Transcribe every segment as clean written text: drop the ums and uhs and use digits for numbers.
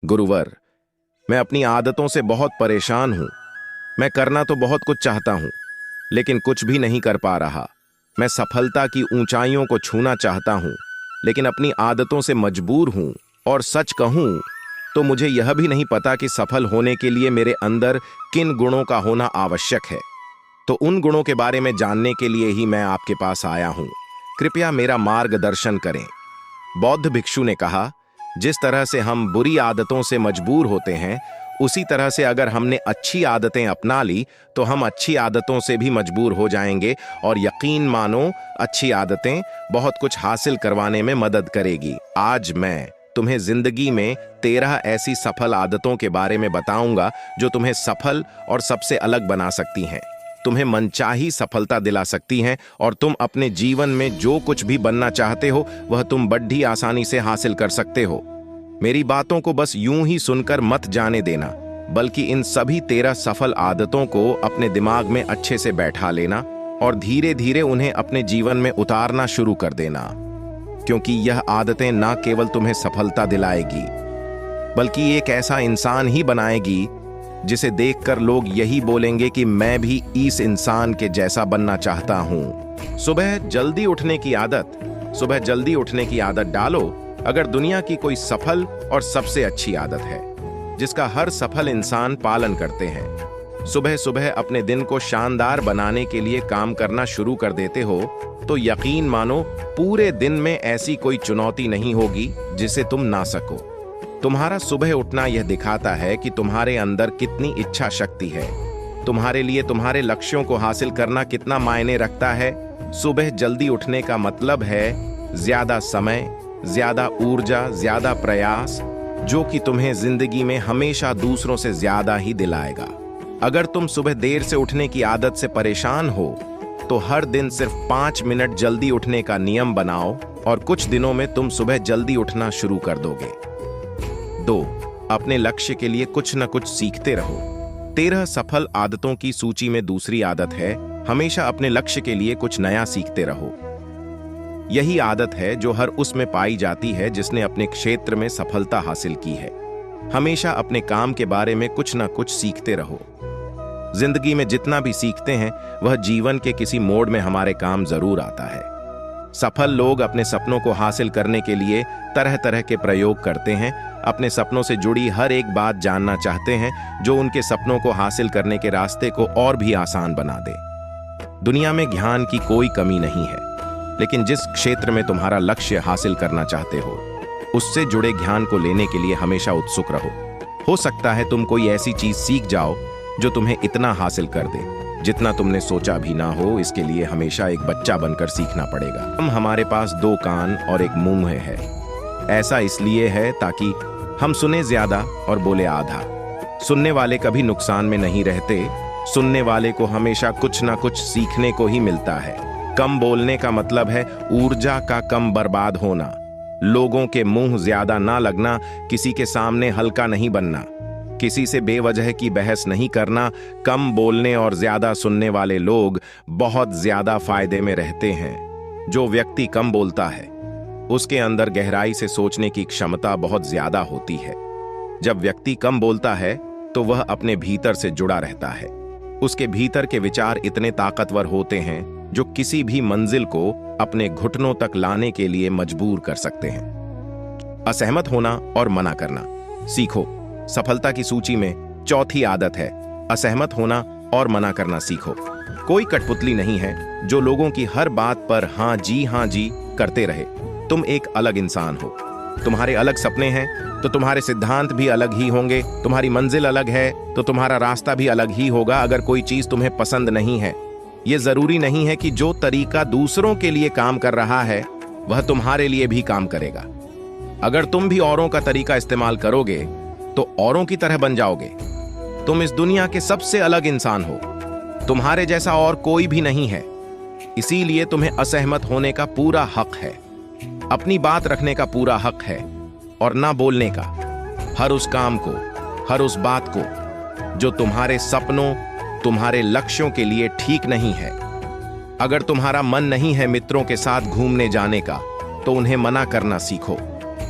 गुरुवर, मैं अपनी आदतों से बहुत परेशान हूं। मैं करना तो बहुत कुछ चाहता हूं, लेकिन कुछ भी नहीं कर पा रहा। मैं सफलता की ऊंचाइयों को छूना चाहता हूं, लेकिन अपनी आदतों से मजबूर हूं। और सच कहूं तो मुझे यह भी नहीं पता कि सफल होने के लिए मेरे अंदर किन गुणों का होना आवश्यक है। तो उन गुणों के बारे में जानने के लिए ही मैं आपके पास आया हूं। कृपया मेरा मार्गदर्शन करें। बौद्ध भिक्षु ने कहा, जिस तरह से हम बुरी आदतों से मजबूर होते हैं, उसी तरह से अगर हमने अच्छी आदतें अपना ली तो हम अच्छी आदतों से भी मजबूर हो जाएंगे। और यकीन मानो, अच्छी आदतें बहुत कुछ हासिल करवाने में मदद करेगी। आज मैं तुम्हें जिंदगी में 13 ऐसी सफल आदतों के बारे में बताऊंगा जो तुम्हें सफल और सबसे अलग बना सकती हैं, तुम्हें मनचाही सफलता दिला सकती हैं, और तुम अपने जीवन में जो कुछ भी बनना चाहते हो वह तुम बड़ी आसानी से हासिल कर सकते हो। मेरी बातों को बस यूं ही सुनकर मत जाने देना, बल्कि इन सभी 13 सफल आदतों को अपने दिमाग में अच्छे से बैठा लेना और धीरे धीरे उन्हें अपने जीवन में उतारना शुरू कर देना। क्योंकि यह आदतें ना केवल तुम्हें सफलता दिलाएगी, बल्कि एक ऐसा इंसान ही बनाएगी जिसे देखकर लोग यही बोलेंगे कि मैं भी इस इंसान के जैसा बनना चाहता हूं। सुबह जल्दी उठने की आदत डालो। अगर दुनिया की कोई सफल और सबसे अच्छी आदत है जिसका हर सफल इंसान पालन करते हैं, सुबह सुबह अपने दिन को शानदार बनाने के लिए काम करना शुरू कर देते हो, तो यकीन मानो पूरे दिन में ऐसी कोई चुनौती नहीं होगी जिसे तुम ना सको। तुम्हारा सुबह उठना यह दिखाता है कि तुम्हारे अंदर कितनी इच्छा शक्ति है, तुम्हारे लिए तुम्हारे लक्ष्यों को हासिल करना कितना मायने रखता है। सुबह जल्दी उठने का मतलब है ज्यादा समय, ज्यादा ऊर्जा, ज्यादा प्रयास, जो कि तुम्हें जिंदगी में हमेशा दूसरों से ज्यादा ही दिलाएगा। अगर तुम सुबह देर से उठने की आदत से परेशान हो तो हर दिन सिर्फ 5 मिनट जल्दी उठने का नियम बनाओ और कुछ दिनों में तुम सुबह जल्दी उठना शुरू कर दोगे। 2. अपने लक्ष्य के लिए कुछ न कुछ सीखते रहो। 13 सफल आदतों की सूची में दूसरी आदत है, हमेशा अपने लक्ष्य के लिए कुछ नया सीखते रहो। यही आदत है जो हर उसमें पाई जाती है जिसने अपने क्षेत्र में सफलता हासिल की है। हमेशा अपने काम के बारे में कुछ न कुछ सीखते रहो। जिंदगी में जितना भी सीखते हैं वह जीवन के किसी मोड़ में हमारे काम जरूर आता है। सफल लोग अपने सपनों को हासिल करने के लिए तरह तरह के प्रयोग करते हैं, अपने सपनों से जुड़ी हर एक बात जानना चाहते हैं जो उनके सपनों को हासिल करने के रास्ते को और भी आसान बना दे। दुनिया में ज्ञान की कोई कमी नहीं है, लेकिन जिस क्षेत्र में तुम्हारा लक्ष्य हासिल करना चाहते हो उससे जुड़े ज्ञान को लेने के लिए हमेशा उत्सुक रहो। हो सकता है तुम कोई ऐसी चीज सीख जाओ जो तुम्हें इतना हासिल कर दे जितना तुमने सोचा भी ना हो। इसके लिए हमेशा एक बच्चा बनकर सीखना पड़ेगा। हमारे पास 2 कान और एक मुंह है। ऐसा इसलिए है ताकि हम सुने ज्यादा और बोले आधा। सुनने वाले कभी नुकसान में नहीं रहते, सुनने वाले को हमेशा कुछ ना कुछ सीखने को ही मिलता है। कम बोलने का मतलब है ऊर्जा का कम बर्बाद होना, लोगों के मुंह ज्यादा ना लगना, किसी के सामने हल्का नहीं बनना, किसी से बेवजह की बहस नहीं करना। कम बोलने और ज्यादा सुनने वाले लोग बहुत ज्यादा फायदे में रहते हैं। जो व्यक्ति कम बोलता है उसके अंदर गहराई से सोचने की क्षमता बहुत ज्यादा होती है। जब व्यक्ति कम बोलता है तो वह अपने भीतर से जुड़ा रहता है। उसके भीतर के विचार इतने ताकतवर होते हैं जो किसी भी मंजिल को अपने घुटनों तक लाने के लिए मजबूर कर सकते हैं। असहमत होना और मना करना सीखो। सफलता की सूची में चौथी आदत है असहमत होना और मना करना सीखो। कोई कठपुतली नहीं है जो लोगों की हर बात पर हाँ जी करते रहे। तुम एक अलग इंसान हो, तुम्हारे अलग सपने हैं तो तुम्हारे सिद्धांत भी अलग ही होंगे। तुम्हारी मंजिल अलग है तो तुम्हारा रास्ता भी अलग ही होगा। अगर कोई चीज तुम्हें पसंद नहीं है, यह जरूरी नहीं है कि जो तरीका दूसरों के लिए काम कर रहा है वह तुम्हारे लिए भी काम करेगा। अगर तुम भी औरों का तरीका इस्तेमाल करोगे तो औरों की तरह बन जाओगे। तुम इस दुनिया के सबसे अलग इंसान हो, तुम्हारे जैसा और कोई भी नहीं है। इसीलिए तुम्हें असहमत होने का पूरा हक है, अपनी बात रखने का पूरा हक है, और ना बोलने का। हर उस काम को, हर उस बात को जो तुम्हारे सपनों, तुम्हारे लक्ष्यों के लिए ठीक नहीं है। अगर तुम्हारा मन नहीं है मित्रों के साथ घूमने जाने का तो उन्हें मना करना सीखो।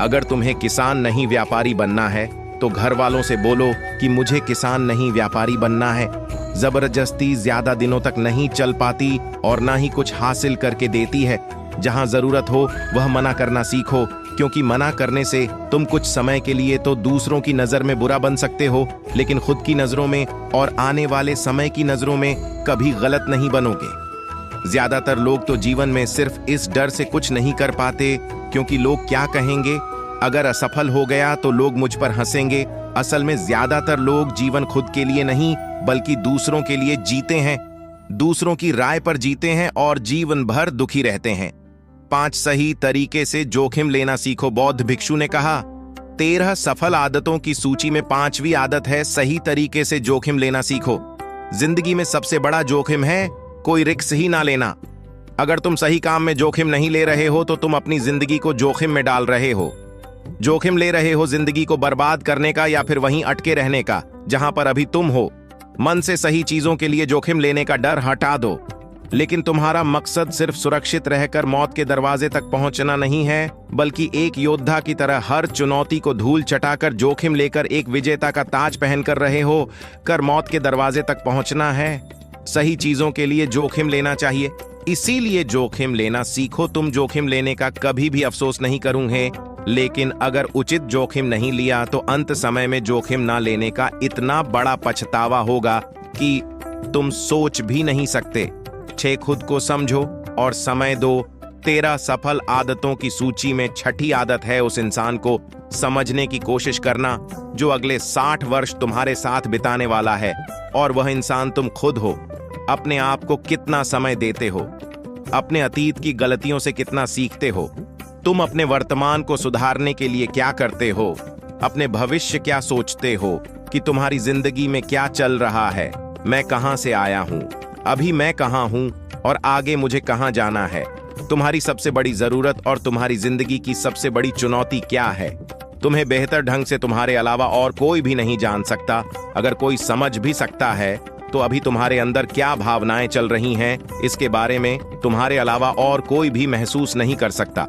अगर तुम्हें किसान नहीं व्यापारी बनना है तो घर वालों से बोलो कि मुझे किसान नहीं व्यापारी बनना है। जबरदस्ती ज्यादा दिनों तक नहीं चल पाती और ना ही कुछ हासिल करके देती है। जहां जरूरत हो वह मना करना सीखो, क्योंकि मना करने से तुम कुछ समय के लिए तो दूसरों की नजर में बुरा बन सकते हो, लेकिन खुद की नजरों में और आने वाले समय की नजरों में कभी गलत नहीं बनोगे। ज्यादातर लोग तो जीवन में सिर्फ इस डर से कुछ नहीं कर पाते क्योंकि लोग क्या कहेंगे। अगर असफल हो गया तो लोग मुझ पर हंसेंगे। असल में ज्यादातर लोग जीवन खुद के लिए नहीं बल्कि दूसरों के लिए जीते हैं, दूसरों की राय पर जीते हैं और जीवन भर दुखी रहते हैं। 5 सही तरीके से जोखिम लेना सीखो। बौद्ध भिक्षु ने कहा, 13 सफल आदतों की सूची में 5वीं आदत है सही तरीके से जोखिम लेना सीखो। जिंदगी में सबसे बड़ा जोखिम है कोई रिस्क ही ना लेना। अगर तुम सही काम में जोखिम नहीं ले रहे हो तो तुम अपनी जिंदगी को जोखिम में डाल रहे हो। जोखिम ले रहे हो जिंदगी को बर्बाद करने का या फिर वहीं अटके रहने का जहां पर अभी तुम हो। मन से सही चीजों के लिए जोखिम लेने का डर हटा दो, लेकिन तुम्हारा मकसद सिर्फ सुरक्षित रहकर मौत के दरवाजे तक पहुंचना नहीं है, बल्कि एक योद्धा की तरह हर चुनौती को धूल चटाकर जोखिम लेकर एक विजेता का ताज पहनकर रहे हो कर मौत के दरवाजे तक पहुंचना है। सही चीजों के लिए जोखिम लेना चाहिए, इसीलिए जोखिम लेना सीखो। तुम जोखिम लेने का कभी भी अफसोस नहीं करूंगे, लेकिन अगर उचित जोखिम नहीं लिया तो अंत समय में जोखिम ना लेने का इतना बड़ा पछतावा होगा कि तुम सोच भी नहीं सकते। खुद को समझो और समय दो। 13 सफल आदतों की सूची में 6ठी आदत है उस इंसान को समझने की कोशिश करना जो अगले 60 वर्ष तुम्हारे साथ बिताने वाला है, और वह इंसान तुम खुद हो। अपने आप को कितना समय देते हो, अपने अतीत की गलतियों से कितना सीखते हो, तुम अपने वर्तमान को सुधारने के लिए क्या करते हो, अपने भविष्य क्या सोचते हो कि तुम्हारी जिंदगी में क्या चल रहा है। मैं कहां से आया हूं, अभी मैं कहां हूं और आगे मुझे कहां जाना है। तुम्हारी सबसे बड़ी जरूरत और तुम्हारी जिंदगी की सबसे बड़ी चुनौती क्या है। तुम्हें बेहतर ढंग से तुम्हारे अलावा और कोई भी नहीं जान सकता। अगर कोई समझ भी सकता है तो अभी तुम्हारे अंदर क्या भावनाएं चल रही हैं इसके बारे में तुम्हारे अलावा और कोई भी महसूस नहीं कर सकता।